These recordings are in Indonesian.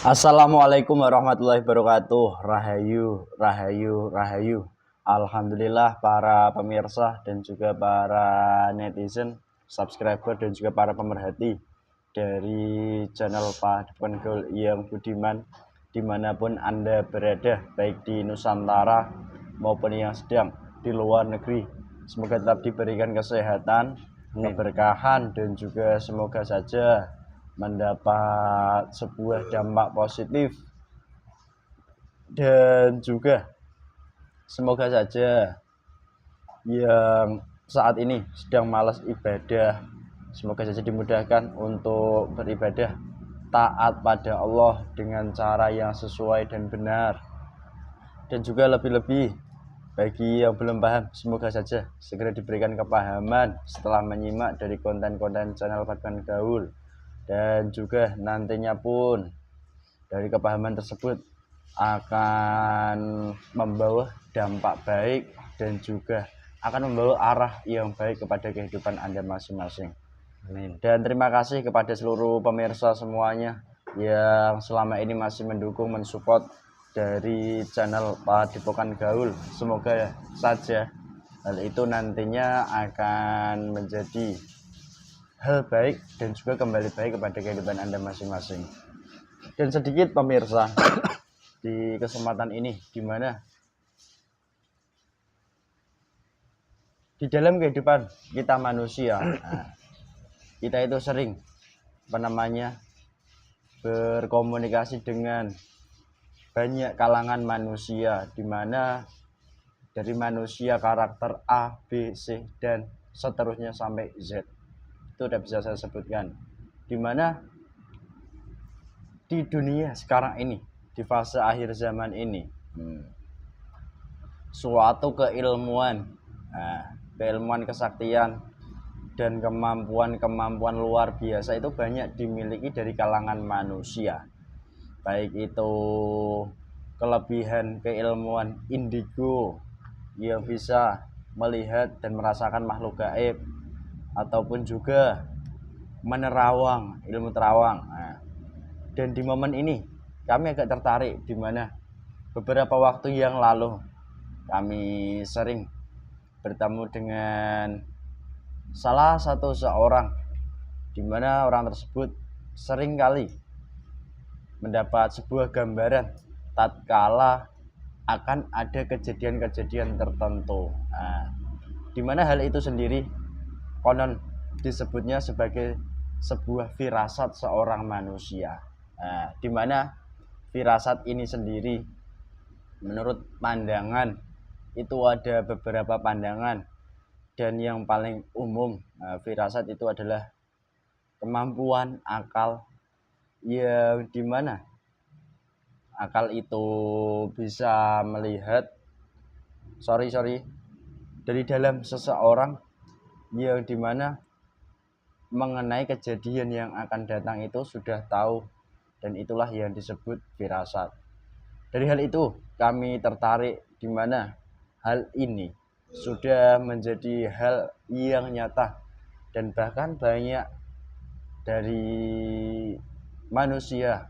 Assalamualaikum warahmatullahi wabarakatuh. Rahayu, rahayu, rahayu. Alhamdulillah para pemirsa dan juga para netizen, subscriber dan juga para pemerhati dari channel Padepokan Gaul yang Budiman dimanapun Anda berada, baik di Nusantara maupun yang sedang di luar negeri. Semoga tetap diberikan kesehatan, keberkahan, dan juga semoga saja mendapat sebuah dampak positif, dan juga semoga saja yang saat ini sedang malas ibadah semoga saja dimudahkan untuk beribadah taat pada Allah dengan cara yang sesuai dan benar. Dan juga lebih-lebih bagi yang belum paham, semoga saja segera diberikan kepahaman setelah menyimak dari konten-konten channel Padepokan Gaul. Dan juga nantinya pun dari kepahaman tersebut akan membawa dampak baik dan juga akan membawa arah yang baik kepada kehidupan Anda masing-masing. Amin. Dan terima kasih kepada seluruh pemirsa semuanya yang selama ini masih mendukung, mensupport dari channel Padepokan Gaul. Semoga saja hal itu nantinya akan menjadi hal baik dan juga kembali baik kepada kehidupan Anda masing-masing. Dan sedikit pemirsa di kesempatan ini, dimana di dalam kehidupan kita manusia, kita itu sering berkomunikasi dengan banyak kalangan manusia, dimana dari manusia karakter A, B, C, dan seterusnya sampai Z. Itu udah bisa saya sebutkan, dimana di dunia sekarang ini, di fase akhir zaman ini, suatu keilmuan, keilmuan kesaktian dan kemampuan luar biasa itu banyak dimiliki dari kalangan manusia. Baik itu kelebihan keilmuan indigo yang bisa melihat dan merasakan makhluk gaib, ataupun juga menerawang, ilmu terawang. Dan di momen ini kami agak tertarik, di mana beberapa waktu yang lalu kami sering bertemu dengan salah satu seorang, di mana orang tersebut sering kali mendapat sebuah gambaran tatkala akan ada kejadian-kejadian tertentu. Di mana hal itu sendiri konon disebutnya sebagai sebuah firasat seorang manusia. Di mana firasat ini sendiri menurut pandangan itu ada beberapa pandangan, dan yang paling umum firasat itu adalah kemampuan akal, yang dimana akal itu bisa melihat dari dalam seseorang, yang dimana mengenai kejadian yang akan datang itu sudah tahu, dan itulah yang disebut firasat. Dari hal itu kami tertarik, di mana hal ini sudah menjadi hal yang nyata, dan bahkan banyak dari manusia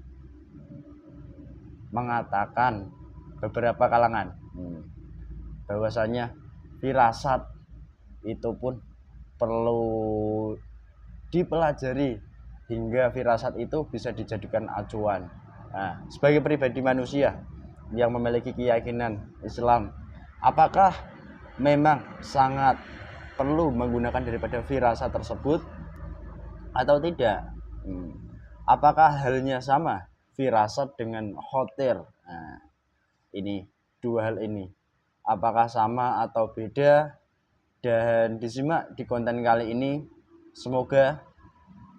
mengatakan, beberapa kalangan, bahwasanya firasat itu pun perlu dipelajari hingga firasat itu bisa dijadikan acuan. Sebagai pribadi manusia yang memiliki keyakinan Islam, apakah memang sangat perlu menggunakan daripada firasat tersebut atau tidak? Apakah halnya sama firasat dengan khotir? Ini dua hal ini, apakah sama atau beda? Dan disimak di konten kali ini, semoga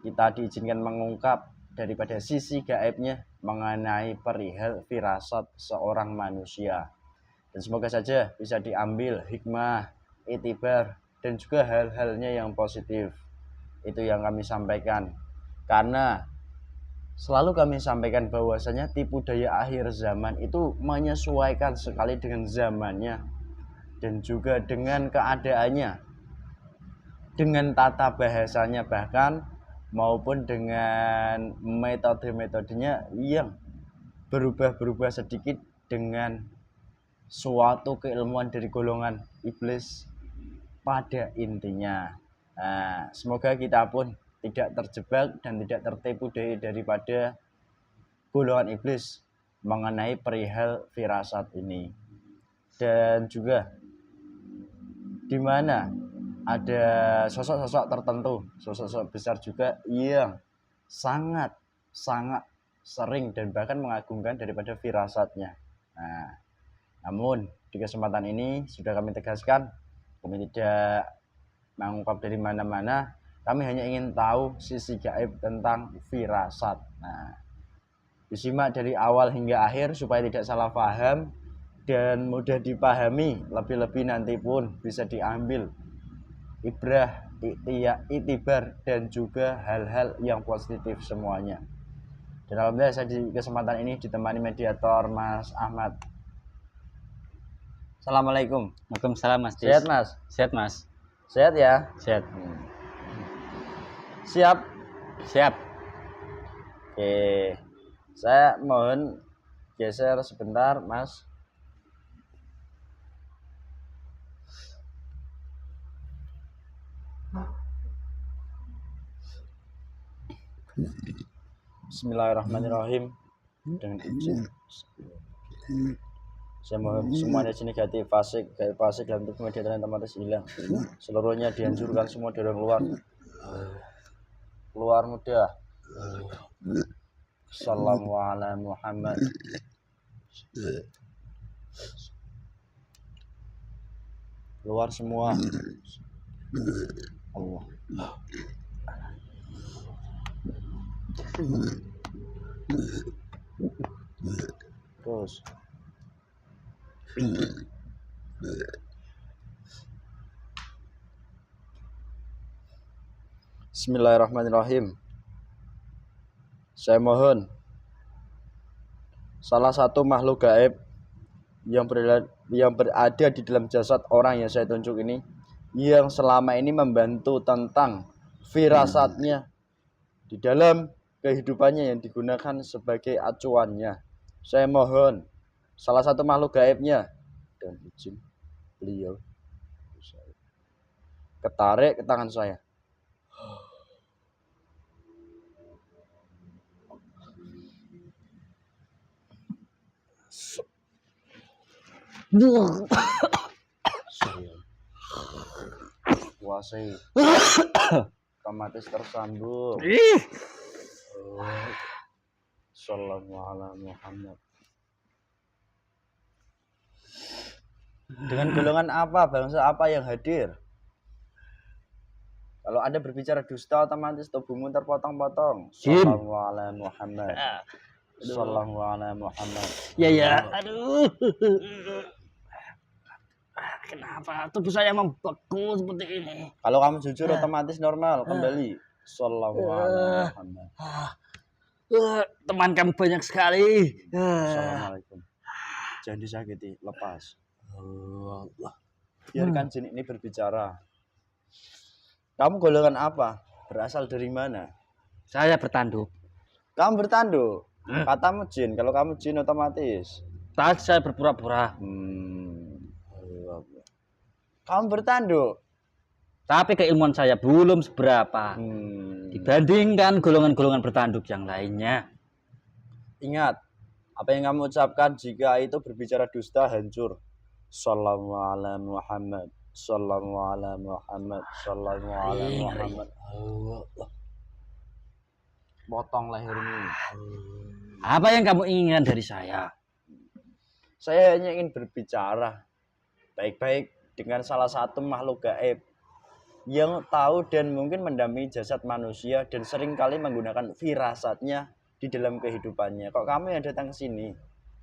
kita diizinkan mengungkap daripada sisi gaibnya mengenai perihal firasat seorang manusia. Dan semoga saja bisa diambil hikmah, itibar, dan juga hal-halnya yang positif. Itu yang kami sampaikan, karena selalu kami sampaikan bahwasanya tipu daya akhir zaman itu menyesuaikan sekali dengan zamannya, dan juga dengan keadaannya, dengan tata bahasanya bahkan, maupun dengan metode-metodenya yang berubah-berubah sedikit dengan suatu keilmuan dari golongan iblis pada intinya. Nah, semoga kita pun tidak terjebak dan tidak tertipu daripada golongan iblis mengenai perihal firasat ini. Dan juga di mana ada sosok-sosok tertentu, sosok-sosok besar juga yang sangat sering dan bahkan mengagumkan daripada firasatnya. Nah, namun di kesempatan ini sudah kami tegaskan, kami tidak mengungkap dari mana-mana, kami hanya ingin tahu sisi gaib tentang firasat. Nah, disimak dari awal hingga akhir supaya tidak salah paham dan mudah dipahami, lebih-lebih nanti pun bisa diambil ibrah, itibar dan juga hal-hal yang positif semuanya. Dan alhamdulillah saya di kesempatan ini ditemani mediator Mas Ahmad. Assalamualaikum. Waalaikumsalam Mas Dis. Sehat Mas? Sehat Mas. Sehat ya? Sehat. Siap? Siap. Oke. Saya mohon geser sebentar Mas. Bismillahirrahmanirrahim. Dengan izin saya mohon semuanya negatif, fasik dalam tubuh media dan tempat hilang. Seluruhnya dihancurkan semua dari luar mudah. Sallallahu ala Muhammad. Keluar semua. Allah. Terus Bismillahirrahmanirrahim. Saya mohon salah satu makhluk gaib yang berada di dalam jasad orang yang saya tunjuk ini, yang selama ini membantu tentang firasatnya di dalam kehidupannya yang digunakan sebagai acuannya. Saya mohon salah satu makhluk gaibnya dan izin beliau ketarik ke tangan saya. Saya kuasai otomatis tersambung. Sallallahu alaihi Muhammad. Dengan golongan apa, bangsa apa yang hadir? Kalau Anda berbicara dusta, otomatis tubuhmu terpotong-potong. Sallallahu alaihi Muhammad. Sallallahu alaihi Muhammad. Ya. Aduh. Kenapa tubuh saya membeku seperti ini? Kalau kamu jujur otomatis normal kembali. Sallallahu alaihi Muhammad. Teman kamu banyak sekali. Assalamualaikum. Jangan disakiti, lepas. Biarkan jin ini berbicara. Kamu golongan apa? Berasal dari mana? Saya bertanduk. Kamu bertanduk. Katamu jin. Kalau kamu jin otomatis. Tadi saya berpura-pura. Kamu bertanduk. Tapi keilmuan saya belum seberapa dibandingkan golongan-golongan bertanduk yang lainnya. Ingat, apa yang kamu ucapkan jika itu berbicara dusta hancur. Sallallahu alaihi Muhammad. Sallallahu alaihi Muhammad. Sallallahu alaihi Muhammad. Potong lehermu. Apa yang kamu inginkan dari saya? Saya hanya ingin berbicara baik-baik dengan salah satu makhluk gaib yang tahu dan mungkin mendampingi jasad manusia dan seringkali menggunakan firasatnya di dalam kehidupannya. Kok kamu yang datang ke sini?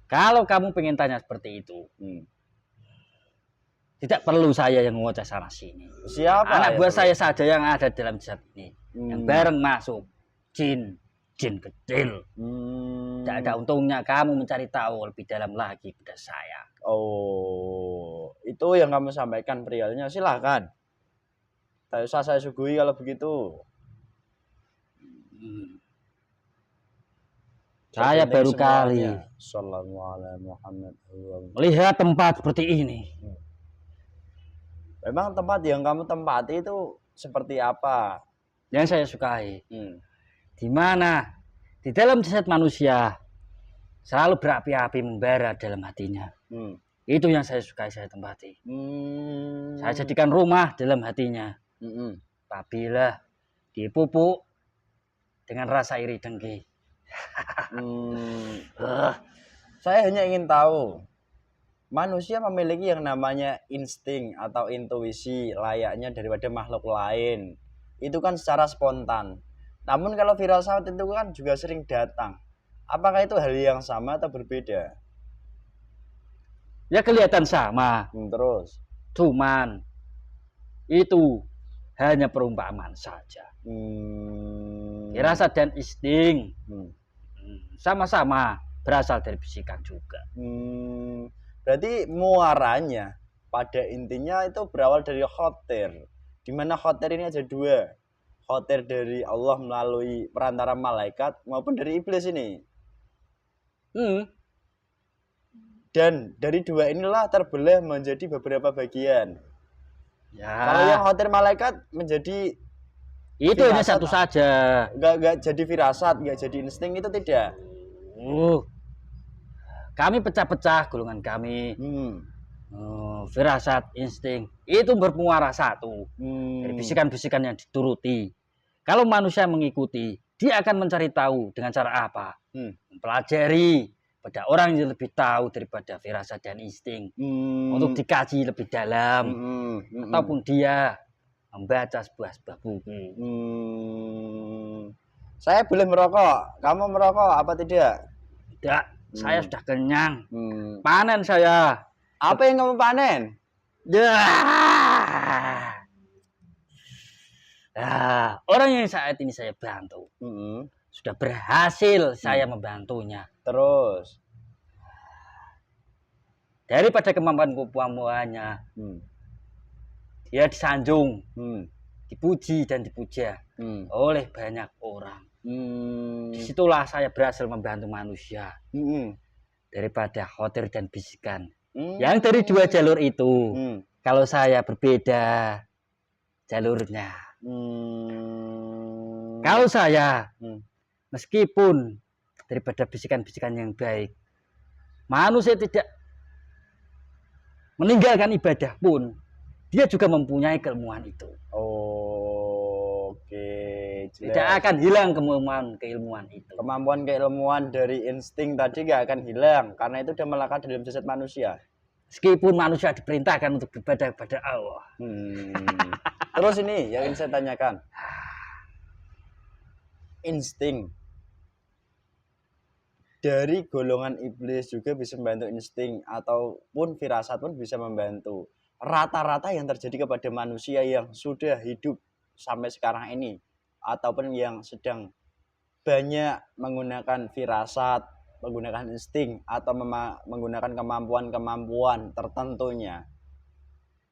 Kalau kamu pengen tanya seperti itu, tidak perlu saya yang ngoceh sana sini. Siapa? Anak buah saya saja yang ada dalam jasad ini, yang bareng masuk jin kecil. Tidak ada untungnya kamu mencari tahu lebih dalam lagi pada saya. Oh, itu yang kamu sampaikan perialnya, silahkan. Tak usah saya suguhi kalau begitu. Saya Segenting baru kali semuanya. Sallallahu alaihi Muhammad. melihat tempat seperti ini. Memang tempat yang kamu tempati itu seperti apa? Yang saya sukai, Hmm. di mana di dalam jasad manusia selalu berapi-api membara dalam hatinya. Hmm. Itu yang saya sukai, saya tempati. Saya jadikan rumah dalam hatinya. Hmm. Apabila dipupuk dengan rasa iri dengki. Saya hanya ingin tahu, manusia memiliki yang namanya insting atau intuisi layaknya daripada makhluk lain. Itu kan secara spontan. Namun kalau firasat itu kan juga sering datang. Apakah itu hal yang sama atau berbeda? Ya kelihatan sama. Terus. Cuman itu hanya perumpamaan saja. Firasat dan insting sama-sama berasal dari bisikan juga. Berarti muaranya pada intinya itu berawal dari khotir. Di mana khotir ini ada dua. Khotir dari Allah melalui perantara malaikat maupun dari iblis ini. Dan dari dua inilah terbelah menjadi beberapa bagian. Ya. Kalau yang khotir malaikat menjadi itu hanya satu saja. Enggak jadi firasat, enggak jadi insting, itu tidak. Kami pecah-pecah golongan kami. Firasat, insting itu bermuara satu dari bisikan-bisikan yang dituruti. Kalau manusia mengikuti, dia akan mencari tahu dengan cara apa? Mempelajari pada orang yang lebih tahu daripada firasat dan insting untuk dikaji lebih dalam, ataupun dia membaca sebuah buku. Saya boleh merokok, kamu merokok apa tidak? Tidak, saya sudah kenyang. Panen saya. Apa yang kamu panen? Orang yang saat ini saya bantu sudah berhasil saya membantunya. Terus daripada kemampuannya dia disanjung, dipuji dan dipuja oleh banyak orang. Disitulah saya berhasil membantu manusia daripada khotir dan bisikan yang dari dua jalur itu. Kalau saya berbeda jalurnya. Kalau saya meskipun daripada bisikan-bisikan yang baik, manusia tidak meninggalkan ibadah pun, dia juga mempunyai keilmuan itu. Oke, jelas. Tidak akan hilang keilmuan itu. Kemampuan keilmuan dari insting tadi gak akan hilang karena itu sudah melekat dalam jasad manusia. Meskipun manusia diperintahkan untuk beribadah kepada Allah. Terus ini yang ingin saya tanyakan, insting dari golongan iblis juga bisa membantu insting ataupun firasat pun bisa membantu. Rata-rata yang terjadi kepada manusia yang sudah hidup sampai sekarang ini ataupun yang sedang banyak menggunakan firasat, menggunakan insting atau menggunakan kemampuan-kemampuan tertentunya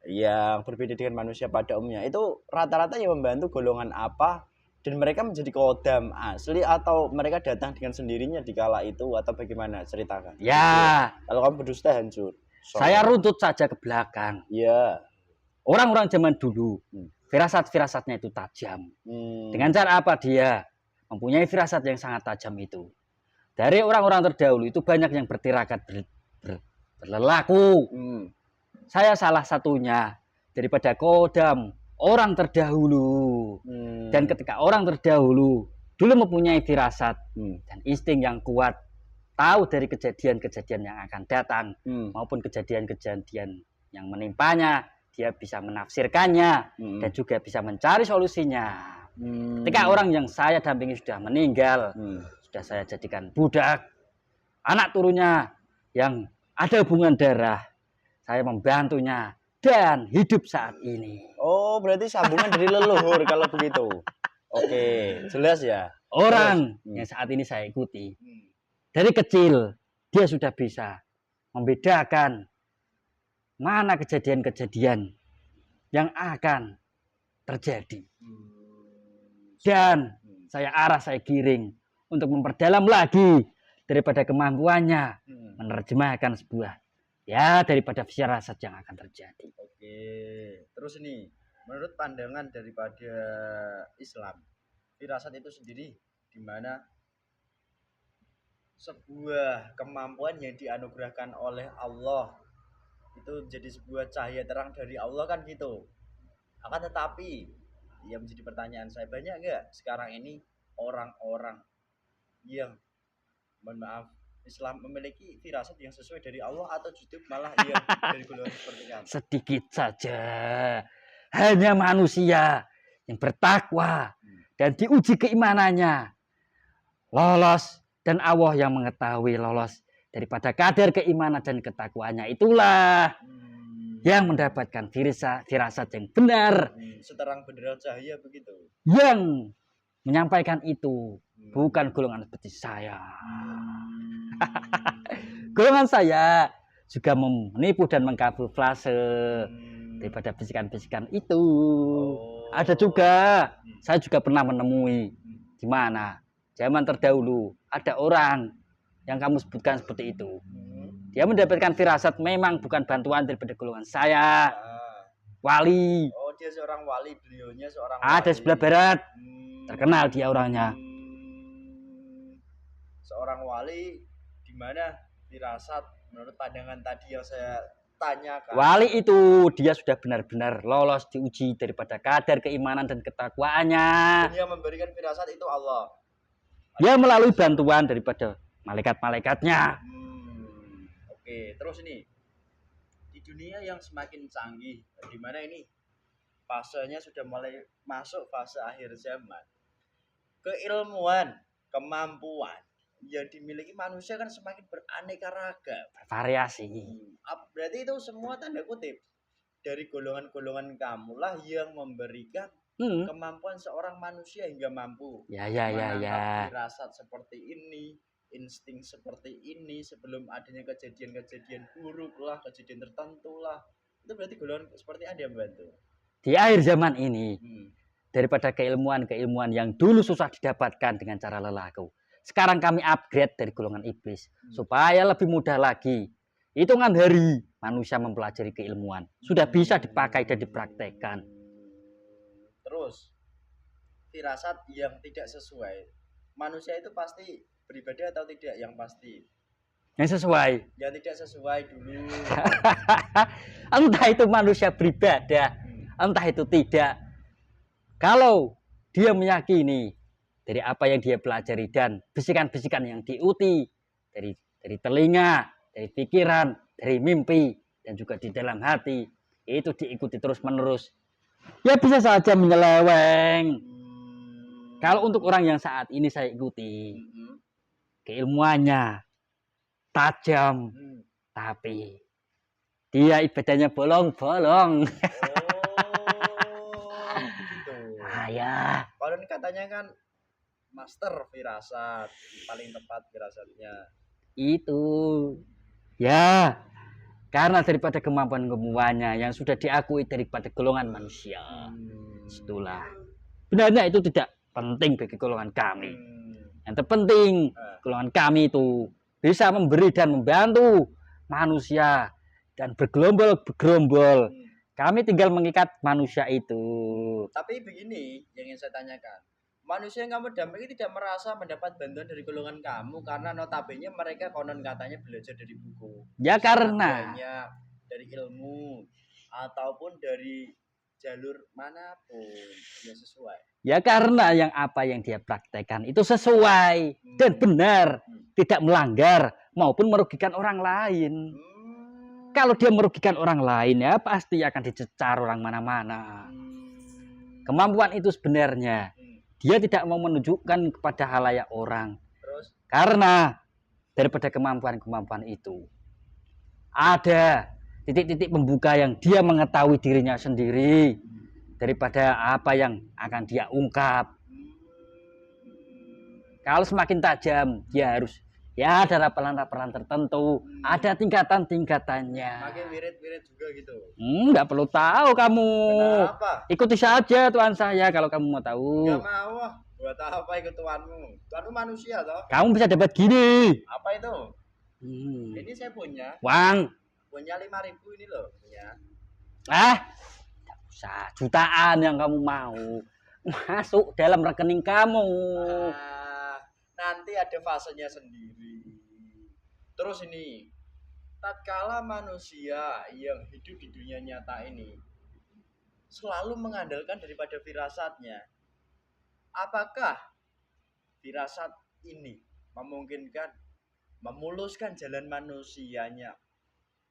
yang berbeda dengan manusia pada umumnya, itu rata-rata yang membantu golongan apa? Dan mereka menjadi kodam asli atau mereka datang dengan sendirinya di kala itu atau bagaimana, ceritakan. Ya, kalau kamu berdusta hancur. Saya runtut saja ke belakang. Ya. Orang-orang zaman dulu firasat-firasatnya itu tajam. Dengan cara apa dia mempunyai firasat yang sangat tajam itu? Dari orang-orang terdahulu itu banyak yang bertirakat berlaku. Saya salah satunya daripada kodam orang terdahulu. Dan ketika orang terdahulu dulu mempunyai firasat dan insting yang kuat, tahu dari kejadian-kejadian yang akan datang maupun kejadian-kejadian yang menimpanya, dia bisa menafsirkannya dan juga bisa mencari solusinya. Ketika orang yang saya dampingi sudah meninggal, sudah saya jadikan budak, anak turunnya yang ada hubungan darah, saya membantunya dan hidup saat ini. Oh, berarti sambungan dari leluhur kalau begitu. Oke, jelas ya. Orang yang saat ini saya ikuti, dari kecil dia sudah bisa membedakan mana kejadian-kejadian yang akan terjadi. Dan saya giring untuk memperdalam lagi daripada kemampuannya menerjemahkan sebuah ya daripada firasat yang akan terjadi. Oke, terus ini menurut pandangan daripada Islam, firasat itu sendiri di mana sebuah kemampuan yang dianugerahkan oleh Allah itu jadi sebuah cahaya terang dari Allah kan gitu. Akan tetapi yang menjadi pertanyaan saya, banyak nggak sekarang ini orang-orang yang mohon maaf Islam memiliki firasat yang sesuai dari Allah atau justru malah yang dari golongan seperti kamu? Sedikit saja. Hanya manusia yang bertakwa dan diuji keimanannya lolos, dan Allah yang mengetahui lolos daripada kadar keimanan dan ketakwaannya itulah yang mendapatkan firasat yang benar. Seterang benderang cahaya begitu. Yang menyampaikan itu bukan golongan seperti saya. Golongan saya juga menipu dan mengkamuflase daripada bisikan-bisikan itu. Ada juga, saya juga pernah menemui di mana zaman terdahulu ada orang yang kamu sebutkan seperti itu. Dia mendapatkan firasat memang bukan bantuan daripada golongan saya. Wali. Oh, dia seorang wali, beliaunya seorang ada wali. Sebelah barat. Terkenal dia orangnya. Seorang wali di mana firasat menurut pandangan tadi yang saya tanyakan. Wali itu dia sudah benar-benar lolos diuji daripada kadar keimanan dan ketakwaannya. Dan yang memberikan firasat itu Allah. Dia melalui bantuan daripada malaikat-malaikatnya. Oke, terus ini di dunia yang semakin canggih, di mana ini fasenya sudah mulai masuk fase akhir zaman, keilmuan, kemampuan yang dimiliki manusia kan semakin beraneka ragam, variasi. Berarti itu semua tanda kutip dari golongan-golongan kamulah yang memberikan kemampuan seorang manusia hingga mampu menangkap firasat seperti ini, insting seperti ini sebelum adanya kejadian-kejadian buruk lah, kejadian tertentu lah. Itu berarti golongan seperti ada yang membantu. Di akhir zaman ini, daripada keilmuan-keilmuan yang dulu susah didapatkan dengan cara lelaku, sekarang kami upgrade dari golongan iblis supaya lebih mudah lagi. Hitungan hari manusia mempelajari keilmuan sudah bisa dipakai dan dipraktekkan. Terus firasat yang tidak sesuai, manusia itu pasti beribadah atau tidak? Yang pasti yang sesuai. Yang tidak sesuai dulu. Entah itu manusia beribadah, entah itu tidak. Kalau dia meyakini dari apa yang dia pelajari dan bisikan-bisikan yang diuti dari telinga, dari pikiran, dari mimpi, dan juga di dalam hati, itu diikuti terus-menerus, ya bisa saja menyeleweng. Kalau untuk orang yang saat ini saya ikuti, keilmuannya tajam, tapi dia ibadahnya bolong-bolong. Begitu. Ya. Kalau ini katanya kan master firasat, paling tepat firasatnya. Itu ya karena daripada kemampuan-kemampuannya yang sudah diakui daripada golongan manusia. Itulah. Benarnya itu tidak penting bagi golongan kami. Yang terpenting golongan kami itu bisa memberi dan membantu manusia dan bergerombol. Kami tinggal mengikat manusia itu. Tapi begini yang ingin saya tanyakan. Manusia yang kamu dampingi tidak merasa mendapat bantuan dari golongan kamu karena notabene mereka konon katanya belajar dari buku. Ya karena dari ilmu ataupun dari jalur manapun yang sesuai. Ya karena apa yang dia praktekkan itu sesuai dan benar, tidak melanggar maupun merugikan orang lain. Kalau dia merugikan orang lain ya pasti akan dicecar orang mana-mana. Kemampuan itu sebenarnya dia tidak mau menunjukkan kepada halayak orang. Terus? Karena daripada kemampuan-kemampuan itu ada titik-titik pembuka yang dia mengetahui dirinya sendiri daripada apa yang akan dia ungkap. Kalau semakin tajam dia harus ya ada rapalan-rapalan tertentu, ada tingkatan-tingkatannya. Pakai wirid-wirid juga gitu. Enggak perlu tahu kamu. Kenapa? Ikuti saja Tuhan saya kalau kamu mau tahu. Enggak mau. Buat apa ikut tuanmu? Tuanmu manusia toh? Kamu bisa dapat gini. Apa itu? Hmm. Ini saya punya. Uang. Punya 5.000 ini loh, punya. Tidak usah. Jutaan yang kamu mau masuk dalam rekening kamu. Nanti ada fasenya sendiri. Terus ini, tatkala manusia yang hidup di dunia nyata ini selalu mengandalkan daripada firasatnya, apakah firasat ini memungkinkan memuluskan jalan manusianya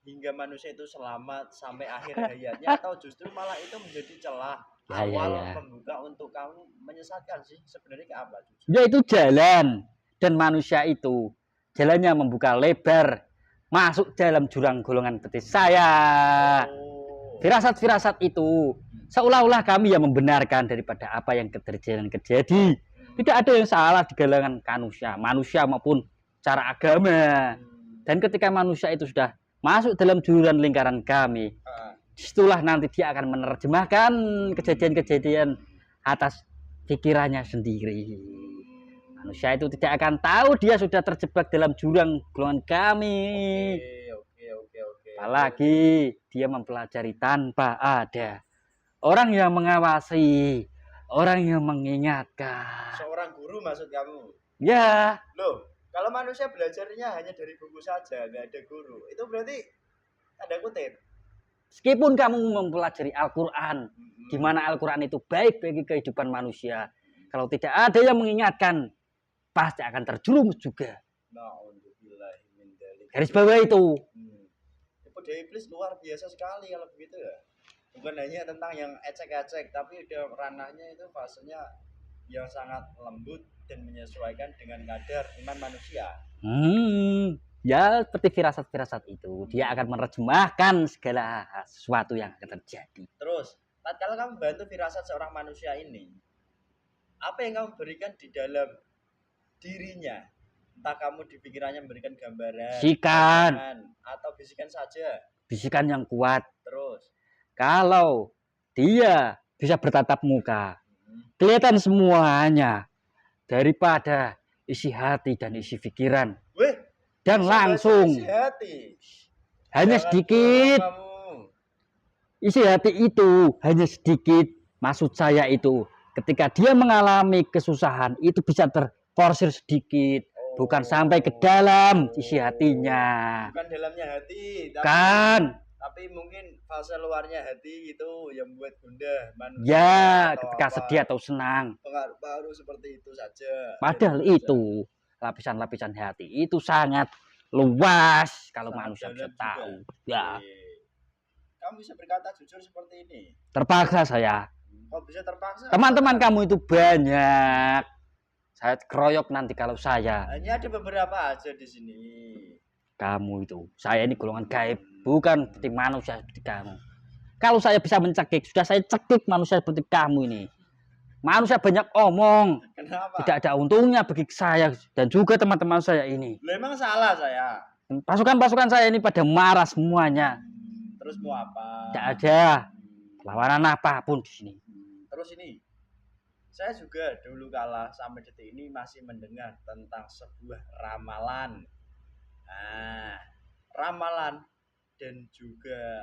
hingga manusia itu selamat sampai akhir hayatnya, atau justru malah itu menjadi celah awal membuka untuk kamu menyesatkan sih? Sebenarnya ke apa? Ya itu jalan, dan manusia itu jalannya membuka lebar masuk dalam jurang golongan seperti saya. Firasat-firasat itu seolah-olah kami yang membenarkan daripada apa yang terjadi. Tidak ada yang salah di kalangan manusia maupun cara agama. Dan ketika manusia itu sudah masuk dalam jurang lingkaran kami, disitulah nanti dia akan menerjemahkan kejadian-kejadian atas pikirannya sendiri. Manusia itu tidak akan tahu dia sudah terjebak dalam jurang golongan kami. Apalagi dia mempelajari tanpa ada orang yang mengawasi, orang yang mengingatkan. Seorang guru maksud kamu? Ya. Loh, kalau manusia belajarnya hanya dari buku saja, nggak ada guru, itu berarti ada kutip. Meskipun kamu mempelajari Al-Quran, di mana Al-Quran itu baik bagi kehidupan manusia, kalau tidak ada yang mengingatkan, pasti akan terjerumus juga. Garis bawah itu. Budaya iblis luar biasa sekali kalau begitu ya. Bukan hanya tentang yang ecek-ecek, tapi udah ranahnya itu fasenya yang sangat lembut dan menyesuaikan dengan kadar iman manusia. Ya seperti firasat-firasat itu, dia akan menerjemahkan segala sesuatu yang akan terjadi. Terus, tatkala kamu bantu firasat seorang manusia ini, apa yang kamu berikan di dalam dirinya? Entah kamu di pikirannya memberikan gambaran, bisikan, atau bisikan saja. Bisikan yang kuat. Terus, kalau dia bisa bertatap muka, kelihatan semuanya daripada isi hati dan isi pikiran. Dan langsung hanya sedikit isi hati itu, hanya sedikit. Maksud saya itu ketika dia mengalami kesusahan itu bisa terporsir sedikit, bukan sampai ke dalam isi hatinya. Bukan dalamnya hati, tapi mungkin fase luarnya hati itu yang membuat gundah manusia. Ya, ketika sedih atau senang. Baru seperti itu saja. Padahal itu lapisan-lapisan hati itu sangat luas kalau manusia bisa tahu. Ya. Kamu bisa berkata jujur seperti ini? Terpaksa saya. Kok bisa terpaksa? Teman-teman kamu itu banyak. Saya keroyok nanti kalau saya. Hanya ada beberapa aja di sini. Kamu itu, saya ini golongan gaib, bukan seperti manusia seperti kamu. Kalau saya bisa mencekik, sudah saya cekik manusia seperti kamu ini. Manusia banyak omong. Kenapa? Tidak ada untungnya bagi saya dan juga teman-teman saya ini. Memang salah saya. Pasukan-pasukan saya ini pada marah semuanya. Terus mau apa? Tidak ada perlawanan apapun di sini. Terus ini, saya juga dulu kala sampai detik ini masih mendengar tentang sebuah ramalan. Ramalan dan juga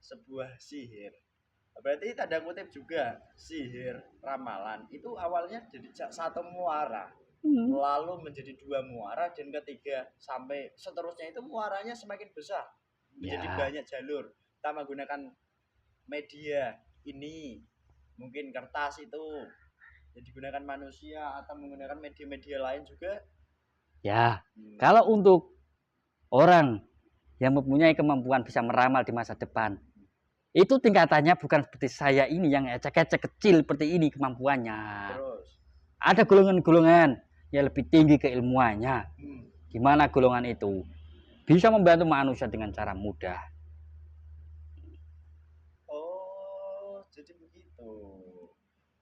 sebuah sihir. Berarti tanda kutip juga sihir ramalan itu awalnya jadi satu muara, lalu menjadi dua muara, dan ketiga sampai seterusnya itu muaranya semakin besar, menjadi banyak jalur. Kita menggunakan media ini, mungkin kertas itu yang digunakan manusia, atau menggunakan media-media lain juga. Ya, kalau untuk orang yang mempunyai kemampuan bisa meramal di masa depan, itu tingkatannya bukan seperti saya ini yang ecek-ecek kecil seperti ini kemampuannya. Terus ada golongan-golongan yang lebih tinggi keilmuannya. Gimana golongan itu bisa membantu manusia dengan cara mudah. Oh, jadi begitu.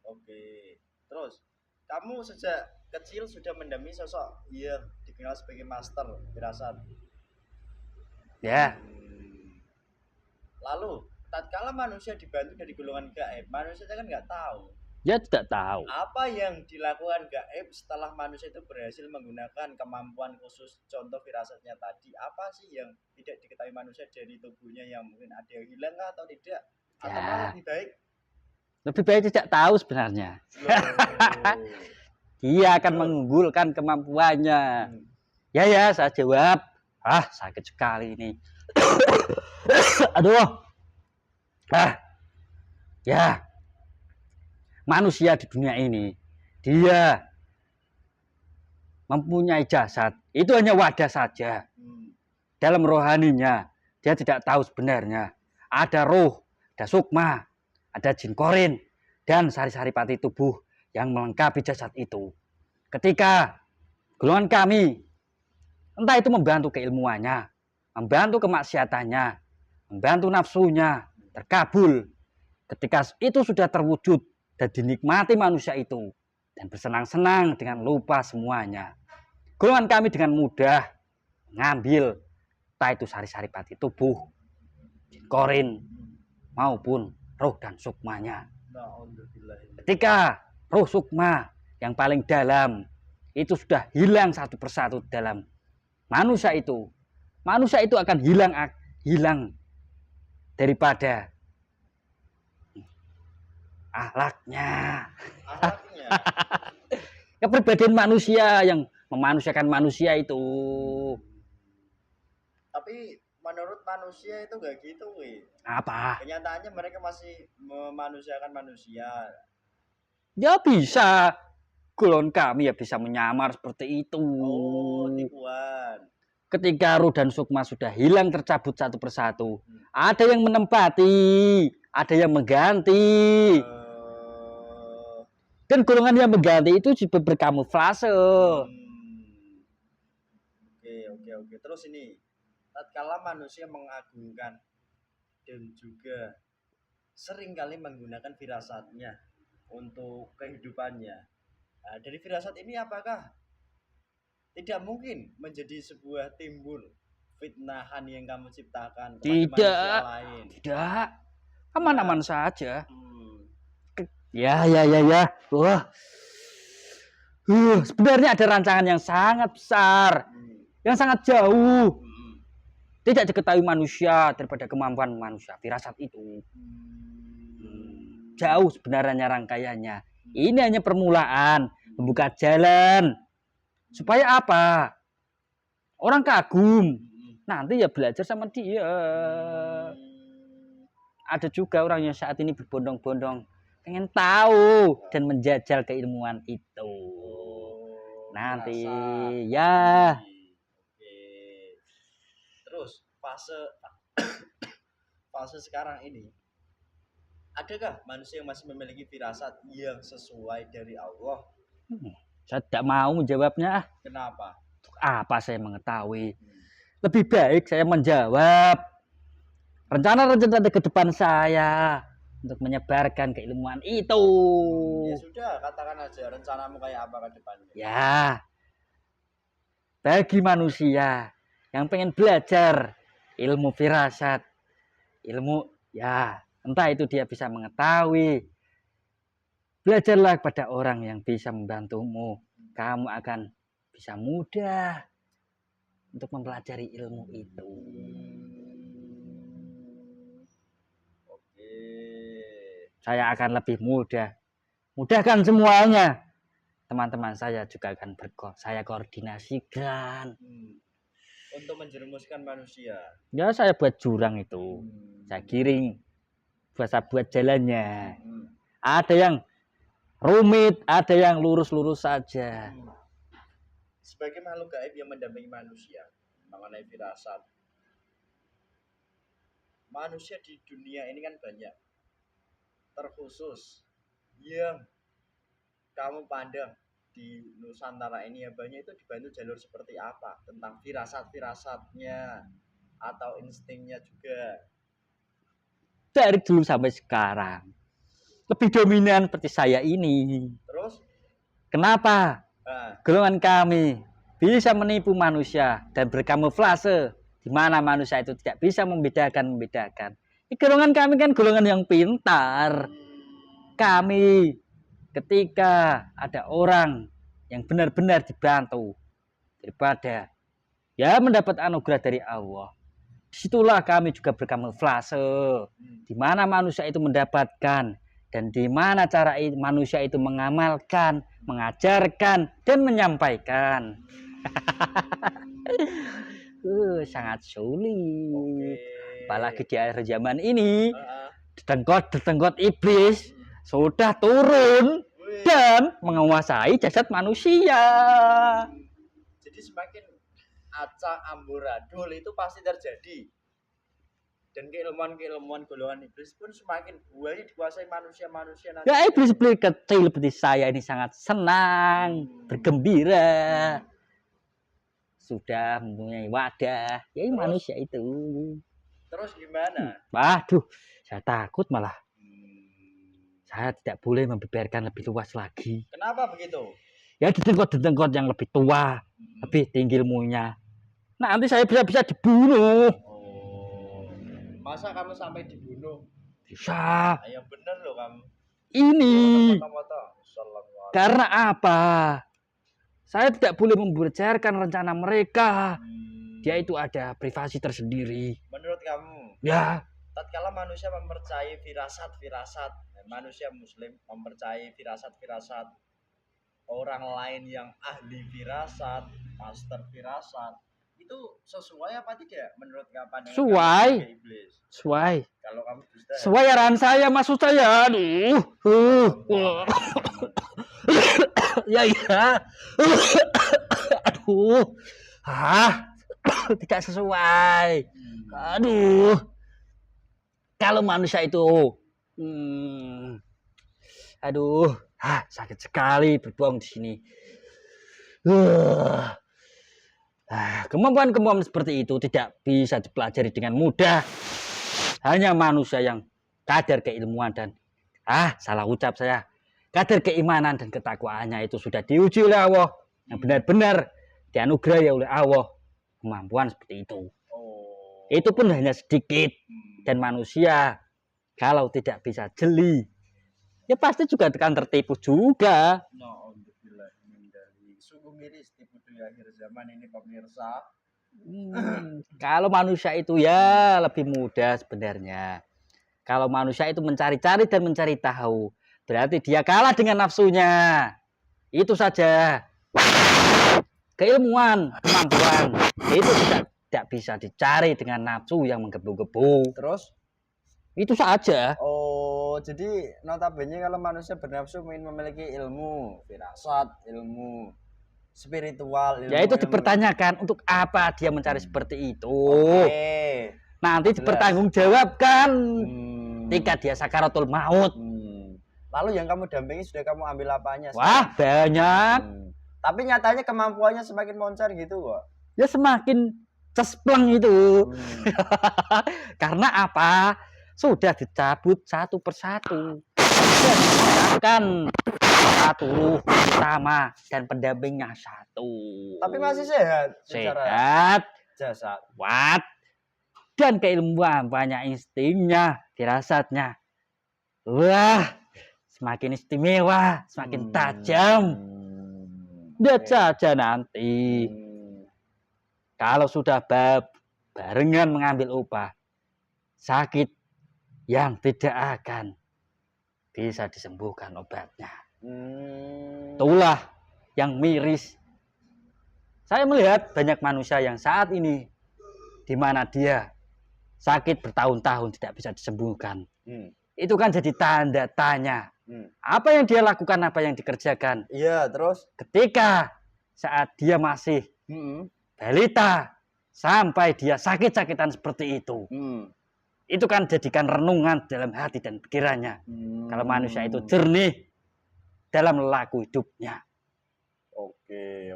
Oke. Terus kamu sejak kecil sudah mendami sosok yang dikenal sebagai master firasat. Ya. Lalu tatkala manusia dibantu dari golongan gaib, manusia kan nggak tahu Dia tidak tahu. Apa yang dilakukan gaib setelah manusia itu berhasil menggunakan kemampuan khusus contoh firasatnya tadi? Apa sih yang tidak diketahui manusia dari tubuhnya yang mungkin ada yang hilang kah atau tidak? Atau malah Ya, lebih baik? lebih baik tidak tahu sebenarnya. Loh. Dia akan mengunggulkan kemampuannya. Hmm. Ya, saya jawab. Sakit sekali ini. Aduh. Ya. Manusia di dunia ini, dia mempunyai jasad. Itu hanya wadah saja. Dalam rohaninya, dia tidak tahu sebenarnya. Ada roh, ada sukma, ada jin korin, dan sari-saripati tubuh yang melengkapi jasad itu. Ketika golongan kami, entah itu membantu keilmuannya, membantu kemaksiatannya, membantu nafsunya, terkabul. Ketika itu sudah terwujud dan dinikmati manusia itu, dan bersenang-senang dengan lupa semuanya, golongan kami dengan mudah mengambil entah itu sari-saripati tubuh, jin korin, maupun roh dan sukmanya. Ketika roh sukma yang paling dalam itu sudah hilang satu persatu dalam manusia itu akan hilang daripada akhlaknya. Kepribadian manusia yang memanusiakan manusia itu. Tapi menurut manusia itu gak gitu, weh. Apa? Kenyataannya mereka masih memanusiakan manusia. Ya bisa. Golongan kami ya bisa menyamar seperti itu. Oh, tipuan. Ketika roh dan sukma sudah hilang tercabut satu persatu, ada yang menempati, ada yang mengganti. Dan golongan yang mengganti itu juga berkamuflase. Oke. Terus ini, tatkala manusia mengagungkan dan juga seringkali menggunakan firasatnya untuk kehidupannya. Nah, dari firasat ini apakah tidak mungkin menjadi sebuah timbul fitnahan yang kamu ciptakan kepada manusia lain? Tidak. Aman-aman saja. Ya. Wah. Sebenarnya ada rancangan yang sangat besar, yang sangat jauh. Tidak diketahui manusia daripada kemampuan manusia. Firasat itu jauh sebenarnya rangkaiannya. Ini hanya permulaan, membuka jalan. Supaya apa? Orang kagum. Nanti ya belajar sama dia. Ada juga orang yang saat ini berbondong-bondong pengen tahu dan menjajal keilmuan itu. Nanti ya. Oke. Terus fase sekarang ini, adakah manusia yang masih memiliki firasat yang sesuai dari Allah? Saya tidak mau menjawabnya. Kenapa? Apa saya mengetahui? Lebih baik saya menjawab rencana-rencana ke depan saya untuk menyebarkan keilmuan itu. Ya sudah, katakan aja rencanamu kayak apa ke depannya. Ya, bagi manusia yang pengen belajar ilmu firasat, ilmu ya entah itu dia bisa mengetahui, belajarlah kepada orang yang bisa membantumu. Kamu akan bisa mudah untuk mempelajari ilmu itu. Saya akan lebih mudah. Mudahkan semuanya. Teman-teman saya juga akan saya koordinasikan. Untuk menjerumuskan manusia. Ya saya buat jurang itu. Saya giring. Saya buat jalannya. Ada yang rumit, ada yang lurus-lurus saja. Sebagai makhluk gaib yang mendampingi manusia mengenai firasat. Manusia di dunia ini kan banyak. Terkhusus yang kamu pandang di Nusantara ini yang banyak itu dibantu jalur seperti apa? Tentang firasat-firasatnya atau instingnya juga. Dari dulu sampai sekarang lebih dominan seperti saya ini. Terus? Kenapa? Golongan kami bisa menipu manusia dan berkamuflase di mana manusia itu tidak bisa membedakan. Golongan kami kan golongan yang pintar. Kami ketika ada orang yang benar-benar dibantu daripada ya mendapat anugerah dari Allah. Disitulah kami juga berkamuflase, di mana manusia itu mendapatkan dan di mana cara manusia itu mengamalkan, mengajarkan dan menyampaikan. Sangat sulit. Apalagi di akhir zaman ini, detengkot iblis sudah turun dan menguasai jasad manusia. Jadi semakin acak amburadul itu pasti terjadi. Dan keilmuan-keilmuan golongan iblis pun semakin buaya dikuasai manusia-manusia nanti. Ya iblis-iblis kecil seperti saya ini sangat senang, bergembira. Sudah mempunyai wadah, ya manusia itu. Terus gimana? Waduh, saya takut malah. Saya tidak boleh membeberkan lebih luas lagi. Kenapa begitu? Ya detengkot yang lebih tua, lebih tinggi ilmunya. Nanti saya bisa dibunuh. Masa kamu sampai dibunuh? Bisa. Ayo bener loh kamu. Ini. Karena apa? Saya tidak boleh membocorkan rencana mereka. Dia itu ada privasi tersendiri. Menurut kamu? Ya. Tatkala manusia mempercayai firasat-firasat, manusia muslim mempercayai firasat-firasat orang lain yang ahli firasat, master firasat, itu sesuai apa tidak menurut kamu? Sesuai. Sesuai. Kalau kamu dusta. Sesuai arahan saya, maksud saya. Aduh. Ya. Aduh. Tidak sesuai. Aduh. Kalau manusia itu aduh, sakit sekali berbohong di sini. Kemampuan-kemampuan seperti itu tidak bisa dipelajari dengan mudah. Hanya manusia yang kadar keilmuan dan salah ucap saya. Kadar keimanan dan ketakwaannya itu sudah diuji oleh Allah, yang benar-benar dianugerahi oleh Allah kemampuan seperti itu. Itu pun hanya sedikit. Dan manusia kalau tidak bisa jeli, ya pasti juga akan tertipu juga. Sungguh miris tipu di akhir zaman ini pemirsa. Kalau manusia itu ya lebih mudah sebenarnya. Kalau manusia itu mencari-cari dan mencari tahu, berarti dia kalah dengan nafsunya. Itu saja. Keilmuan, kemampuan itu tidak bisa dicari dengan nafsu yang menggebu-gebu. Terus? Itu saja. Oh, jadi notabene kalau manusia bernafsu ingin memiliki ilmu, firasat, ilmu spiritual, ilmu ya itu dipertanyakan untuk apa dia mencari seperti itu. Nanti dipertanggungjawabkan ketika dia sakaratul maut. Lalu yang kamu dampingi sudah kamu ambil apanya? Wah, banyak. Tapi nyatanya kemampuannya semakin moncer gitu kok. Ya semakin cespleng itu. Karena apa? Sudah dicabut satu persatu. Sedangkan satu utama dan pendampingnya satu. Tapi masih sehat. Sehat, jasad, kuat, dan keilmuan, banyak instingnya, firasatnya. Wah, semakin istimewa, semakin tajam. Lihat saja nanti. Kalau sudah barengan mengambil upah, sakit yang tidak akan bisa disembuhkan obatnya. Itulah yang miris. Saya melihat banyak manusia yang saat ini di mana dia sakit bertahun-tahun tidak bisa disembuhkan. Itu kan jadi tanda tanya. Apa yang dia lakukan, apa yang dikerjakan? Iya, terus ketika saat dia masih balita sampai dia sakit-sakitan seperti itu. Itu kan jadikan renungan dalam hati dan pikirannya. Kalau manusia itu jernih dalam laku hidupnya. Oke.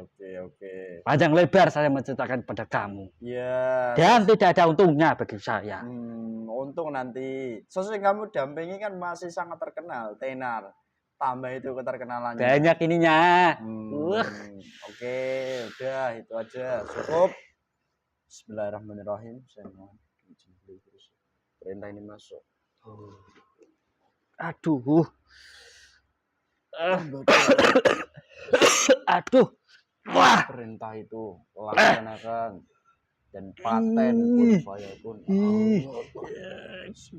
Panjang lebar saya menceritakan kepada kamu. Iya. Dan tidak ada untungnya bagi saya. Untung nanti. Sesuai kamu dampingi kan masih sangat terkenal, tenar. Tambah itu keterkenalannya. Banyak ininya. Oke, udah itu aja. Cukup. Bismillahirrahmanirrahim. Saya mohon terus. Perintah ini masuk. Aduh. Aduh. Wah. Perintah itu laksanakan dan paten pun.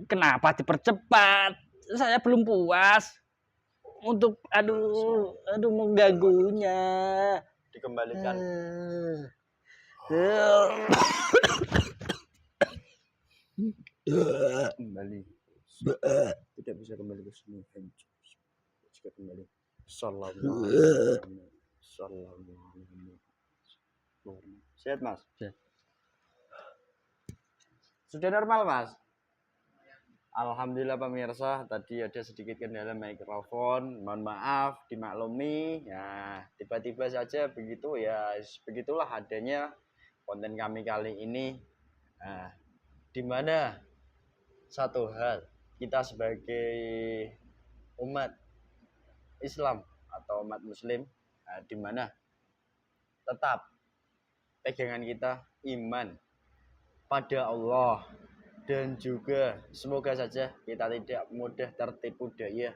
Kenapa dipercepat? Saya belum puas untuk aduh mengganggunya. Dikembalikan. Kembali. Tidak bisa kembali ke sini. Jika kembali. Sallallahu Sehat, Mas? Sehat. Sudah normal, Mas? Alhamdulillah pemirsa, tadi ada sedikit kendala mikrofon, mohon maaf, dimaklumi. Ya, tiba-tiba saja begitu ya, begitulah adanya konten kami kali ini. Nah, di mana satu hal kita sebagai umat Islam atau umat Muslim, di mana tetap pegangan kita iman pada Allah. Dan juga semoga saja kita tidak mudah tertipu daya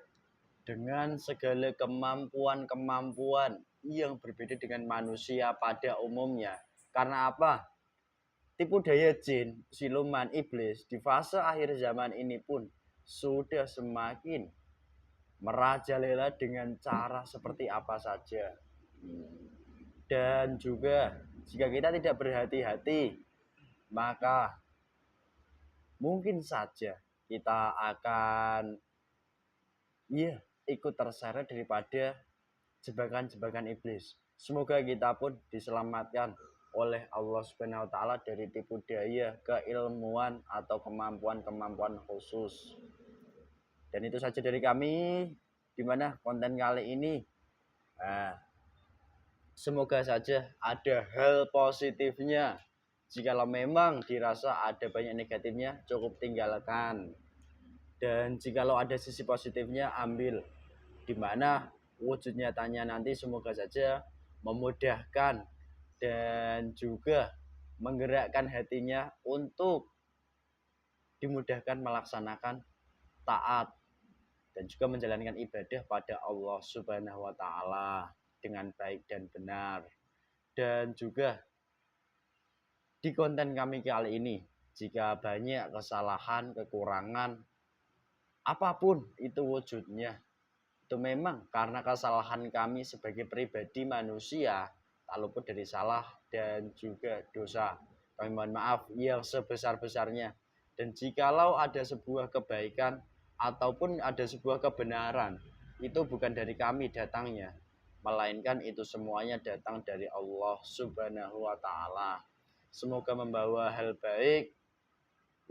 dengan segala kemampuan-kemampuan yang berbeda dengan manusia pada umumnya. Karena apa? Tipu daya jin, siluman, iblis di fase akhir zaman ini pun sudah semakin merajalela dengan cara seperti apa saja. Dan juga jika kita tidak berhati-hati, maka mungkin saja kita akan ikut terseret daripada jebakan-jebakan iblis. Semoga kita pun diselamatkan oleh Allah Subhanahu wa taala dari tipu daya keilmuan atau kemampuan-kemampuan khusus. Dan itu saja dari kami di mana konten kali ini. Semoga saja ada hal positifnya. Jikalau memang dirasa ada banyak negatifnya, cukup tinggalkan. Dan jikalau ada sisi positifnya, ambil. Di mana wujud nyatanya nanti semoga saja memudahkan dan juga menggerakkan hatinya untuk dimudahkan melaksanakan taat dan juga menjalankan ibadah pada Allah Subhanahu wa taala dengan baik dan benar. Dan juga di konten kami kali ini, jika banyak kesalahan, kekurangan, apapun itu wujudnya, itu memang karena kesalahan kami sebagai pribadi manusia, tak luput dari salah dan juga dosa. Kami mohon maaf yang sebesar-besarnya. Dan jikalau ada sebuah kebaikan ataupun ada sebuah kebenaran, itu bukan dari kami datangnya, melainkan itu semuanya datang dari Allah Subhanahu wa taala. Semoga membawa hal baik.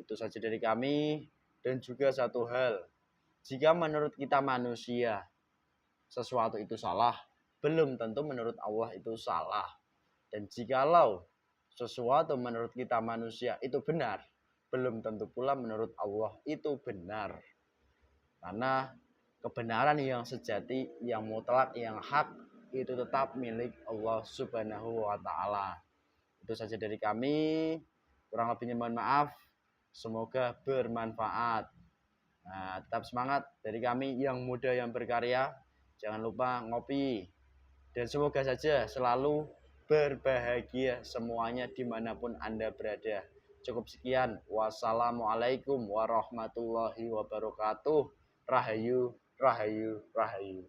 Itu saja dari kami. Dan juga satu hal, jika menurut kita manusia sesuatu itu salah, belum tentu menurut Allah itu salah. Dan jikalau sesuatu menurut kita manusia itu benar, belum tentu pula menurut Allah itu benar. Karena kebenaran yang sejati, yang mutlak, yang hak, itu tetap milik Allah Subhanahu wa taala. Itu saja dari kami. Kurang lebihnya mohon maaf. Semoga bermanfaat. Nah, tetap semangat dari kami yang muda yang berkarya. Jangan lupa ngopi. Dan semoga saja selalu berbahagia semuanya dimanapun Anda berada. Cukup sekian. Wassalamualaikum warahmatullahi wabarakatuh. Rahayu, rahayu, rahayu.